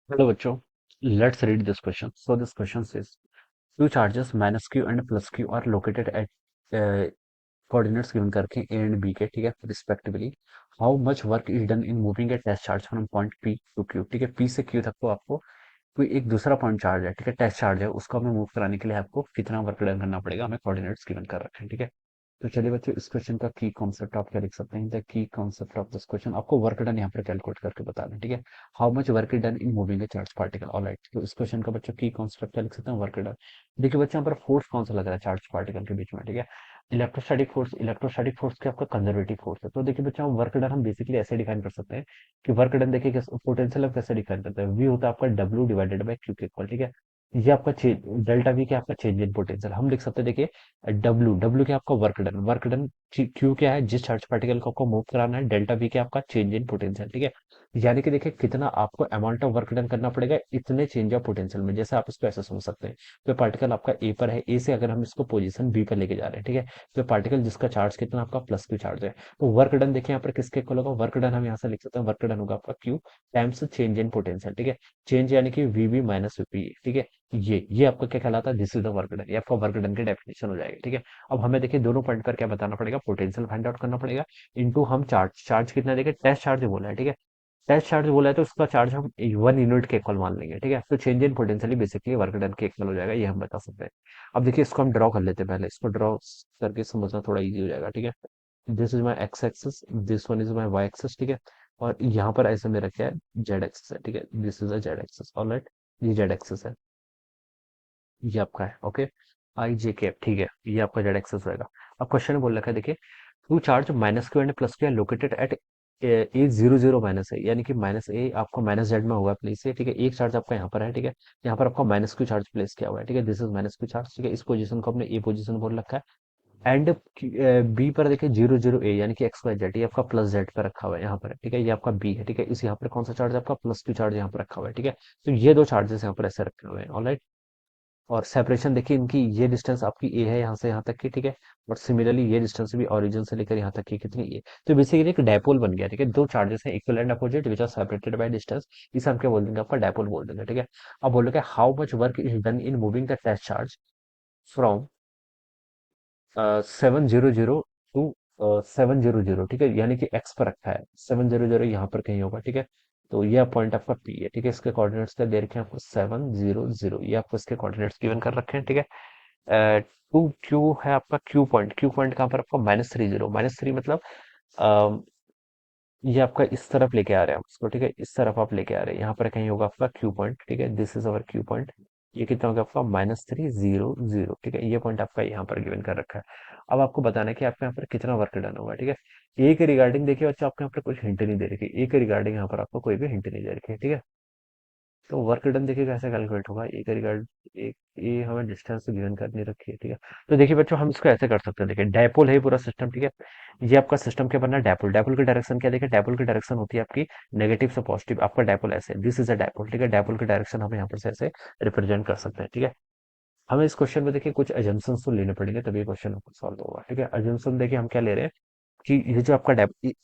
Hello बच्चों, let's read this question. So this question says two charges minus q and plus q are located at coordinates given करके a and b के, ठीक है, respectively. How much work is done in moving a test charge from point p to q? ठीक है, p से q तक को आपको कोई एक दूसरा पॉइंट चार्ज है, ठीक है, टेस्ट चार्ज है, उसको हमें मूव कराने के लिए आपको कितना वर्क डन करना पड़ेगा, हमें कोऑर्डिनेट्स गिवन कर रखे हैं, ठीक है। तो चलिए बच्चों, इस क्वेश्चन का की कॉन्सेप्ट आप क्या लिख सकते हैं, the key concept of this question, आपको वर्क डन यहाँ पर कैलकुलेट करके बता दें, ठीक है। How much work is done in moving A charge particle, alright. तो इस क्वेश्चन का बच्चों की कॉन्सेप्ट क्या लिख सकते हैं, वर्क डन। देखिए बच्चों, यहाँ पर फोर्स कौन सा लग रहा है चार्ज पार्टिकल के बीच में, ठीक है। इलेक्ट्रोस्टैटिक फोर्स के आपका कंजर्वेटिव फोर्स है। तो देखिए बच्चों, वर्क डन हम बेसिकली ऐसे डिफाइन कर सकते हैं कि वर्क डन देखिए पोटेंशियल आप कैसे डिफाइन करते हैं, वी होता है आपका डब्ल्यू डिवाइडेड बाई क्यू के इक्वल, ठीक है। ये आपका चेंज, डेल्टा वी क्या आपका चेंज इन पोटेंशियल हम लिख सकते हैं, देखिए डब्ल्यू डब्ल्यू क्या आपका वर्क डन क्यू क्या है, जिस चार्ज पार्टिकल को आपको मूव कराना है, डेल्टा वी क्या आपका चेंज इन पोटेंशियल, ठीक है। यानी कि देखिए कितना आपको अमाउंट ऑफ वर्क डन करना पड़ेगा इतने चेंज ऑफ पोटेंशियल में, जैसे आप इसको ऐसे समझ सकते हैं। तो पार्टिकल आपका ए पर है, ए से अगर हम इसको पोजीशन बी पर लेके जा रहे हैं, ठीक है। तो पार्टिकल जिसका चार्ज कितना आपका प्लस क्यू चार्ज है, तो वर्क डन देखिए यहाँ पर किसके इक्वल होगा, वर्क डन हम यहाँ से लिख सकते हैं, वर्क डन होगा आपका Q times change in potential, ठीक है। चेंज यानी कि वीबी माइनस वीपी, ठीक है। ये आपका क्या कहलाता है, this is the work done, ये आपका वर्क डन की डेफिनेशन हो जाएगी, ठीक है। अब हमें देखिए दोनों पॉइंट पर क्या बताना पड़ेगा, पोटेंशियल फाइंड आउट करना पड़ेगा, इनटू हम चार्ज, चार्ज कितना देखिए टेस्ट चार्ज बोला है, ठीक है। टेस्ट चार्ज बोला है तो उसका चार्ज हम 1 यूनिट के इक्वल मान लेंगे, ठीक है। तो change in potentially basically work done के इक्वल हो जाएगा, ये हम बता सकते हैं। अब देखिए इसको हम ड्रॉ कर लेते हैं, पहले इसको ड्रॉ करके समझना थोड़ा इजी हो जाएगा, ठीक है। This is my X axis, this one is my Y axis, ठीक है। और यहाँ पर ऐसे में रखा है जेड एक्सिस है, ठीक है, this is a Z axis, alright. ये जेड एक्सिस है, ये आपका है, ओके। आई जे के, ठीक है, ये आपका जेड एक्सिस रहेगा। अब क्वेश्चन बोल रखा है, देखिए two charge minus q and plus q located at a zero zero minus है, यानी कि माइनस ए आपको माइनस जेड में होगा प्लेस है, ठीक है। एक चार्ज आपका यहाँ पर है, ठीक है। यहाँ पर आपका माइनस क्यू चार्ज प्लेस किया हुआ है, ठीक है, this is minus Q charge, ठीक है। इस पोजीशन को हमने ए पोजीशन बोल रखा है। एंड बी पर देखिए जीरो जीरो ए, यानी कि एक्स वाई जेड, ये आपका प्लस जेड पे रखा हुआ है यहाँ पर, ठीक है। ये आपका बी है, ठीक है। इस यहाँ पर कौन सा चार्ज है आपका, प्लस क्यू चार्ज यहाँ पर रखा हुआ है, ठीक है। तो ये दो चार्जेस यहाँ पर ऐसे रखे हुए हैं, ऑलराइट। और सेपरेशन देखिए इनकी, ये डिस्टेंस आपकी ए है यहाँ से यहाँ तक की, ठीक है। और सिमिलरली ये डिस्टेंस भी ओरिजिन से लेकर यहाँ तक की कितनी ए, तो बेसिकली एक डायपोल बन गया, ठीक है। दो चार्जेस हैं equal and opposite which are separated by distance, इसे हम क्या बोल देंगे, आपका डायपोल बोल देंगे, ठीक है। अब बोलोगे how much work is done in moving the test charge from 700 to 700, ठीक है, यानी कि एक्स पर रखा है, 700 यहाँ पर कहीं होगा, ठीक है। तो ये पॉइंट आपका पी है, ठीक है। इसके कोऑर्डिनेट्स क्या दे रखे हैं आपको, 700, ये आपको इसके कोऑर्डिनेट्स गिवन कर रखे हैं, ठीक है। टू क्यू है आपका, क्यू पॉइंट कहाँ पर आपका, -30, -3 मतलब अ, ये आपका इस तरफ लेके आ रहे हैं हम इसको, ठीक है, इस तरफ आप लेके आ रहे हैं, यहाँ पर कहीं होगा आपका क्यू पॉइंट, ठीक है, this is our Q point. ये कितना होगा आपका, -300, ठीक है। ये पॉइंट आपका यहाँ पर गिवन कर रखा है। अब आपको बताना है कि आपके यहाँ पर कितना वर्क डन होगा, ठीक है। ए के रिगार्डिंग देखिए बच्चा, आपके यहाँ पर कुछ हिंट नहीं दे रखी, ए के रिगार्डिंग यहाँ पर आपको कोई भी हिंट नहीं दे रखी है, ठीक है। तो वर्क डन देखिए कैसे कैलकुलेट होगा, ए का रिगार्ड, एक ये हमें डिस्टेंस गिवन करनी रखी है, ठीक है। तो देखिए बच्चों, हम इसको ऐसे कर सकते हैं, देखिए डायपोल है ये पूरा सिस्टम, ठीक है। ये आपका सिस्टम क्या बनना है, डायपोल, डायपोल की डायरेक्शन क्या, देखिए डायपोल की डायरेक्शन होती है आपकी नेगेटिव से पॉजिटिव, आपका डायपोल ऐसे, दिस इज अ डायपोल, ठीक है। डायपोल की डायरेक्शन हम यहाँ पर से ऐसे रिप्रेजेंट कर सकते हैं, ठीक है। हमें इस क्वेश्चन में देखिए कुछ एजम्पन्स तो लेने पड़ेंगे तभी क्वेश्चन आपको सॉल्व होगा, ठीक है। एजम्पन देखिए हम क्या ले रहे हैं कि ये जो आपका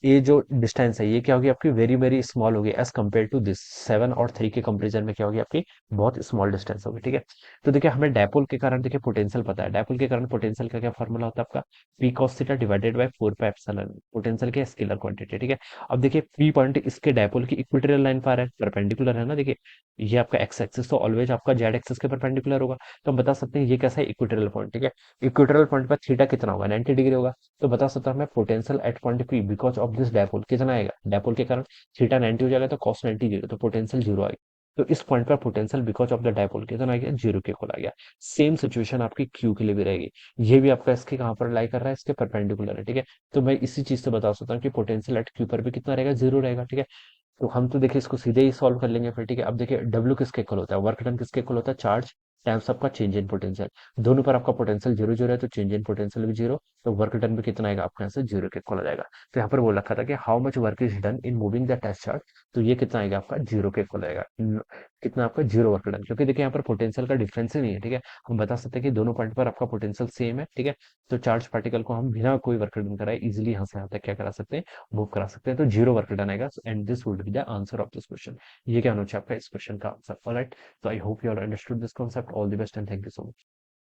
ये जो डिस्टेंस है, ये क्या होगी आपकी, वेरी वेरी स्मॉल होगी एज कम्पेयर टू दिस, 7 और 3 के कंपेरिजन में क्या होगी आपकी, बहुत स्मॉल डिस्टेंस होगी, ठीक है। तो देखिए हमें डायपोल के कारण देखिए पोटेंशियल पता है, डायपोल के कारण पोटेंशियल का क्या फॉर्मूला होता है आपका, P cos theta divided by 4 pi epsilon, potential की स्केलर क्वांटिटी, ठीक है। अब देखिए पी पॉइंट इसके डायपोल की इक्वेटोरियल लाइन पर है, परपेंडिकुलर है ना, देखिए ये आपका एक्स एक्सिस तो ऑलवेज आपका जेड एक्सिस के परपेंडिकुलर होगा। तो हम बता सकते हैं ये कैसा है, इक्वेटोरियल पॉइंट, ठीक है। इक्वेटोरियल पॉइंट पर थीटा कितना होगा, 90 डिग्री होगा। तो बता सकता हूँ मैं potential at point P because of this dipole कितना आएगा, डायपोल के कारण थीटा 90 हो जाएगा, तो कॉस 90 जीरो, तो पोटेंशियल जीरो आएगा। तो इस पॉइंट पर potential because of the dipole कितना आ गया, जीरो के इक्वल आ गया। सेम सिचुएशन आपकी क्यू के लिए भी रहेगी। ये भी आपका इसके कहाँ पर लाई कर रहा है, इसके परपेंडिकुलर है, ठीक है। तो मैं इसी चीज से बता सकता हूँ कि पोटेंशियल एट क्यू पर भी कितना रहेगा, जीरो रहेगा, ठीक है। तो हम तो देखिए इसको सीधे ही सॉल्व कर लेंगे फिर, ठीक है। अब देखिए डब्ल्यू किसके इक्वल होता है, वर्क डन किसके इक्वल होता है, चार्ज टाइम्स आपका चेंज इन पोटेंशियल। दोनों पर आपका पोटेंशियल जीरो जीरो है, तो चेंज इन पोटेंशियल भी जीरो, तो वर्क डन भी कितना आएगा आपके यहाँ से जीरो के इक्वल आ जाएगा। तो यहाँ पर बोल रखा था कि how much work is done in moving the test chart, तो ये कितना आएगा आपका जीरो के इक्वल आएगा। कितना आपका जीरो वर्क डन, क्योंकि देखिए यहाँ पर पोटेंशियल का डिफरेंस ही नहीं है, ठीक है। हम बता सकते हैं कि दोनों पॉइंट पर आपका पोटेंशियल सेम है, ठीक है। तो चार्ज पार्टिकल को हम बिना कोई वर्क डन कराए इजिली यहाँ से यहाँ तक क्या करा सकते हैं, मूव करा सकते हैं। तो जीरो वर्क डन आएगा, and this would be the answer of this question. ये क्या होना चाहिए आपका इस क्वेश्चन का answer. Alright, so I hope you all understood this concept. All the best and thank you so much.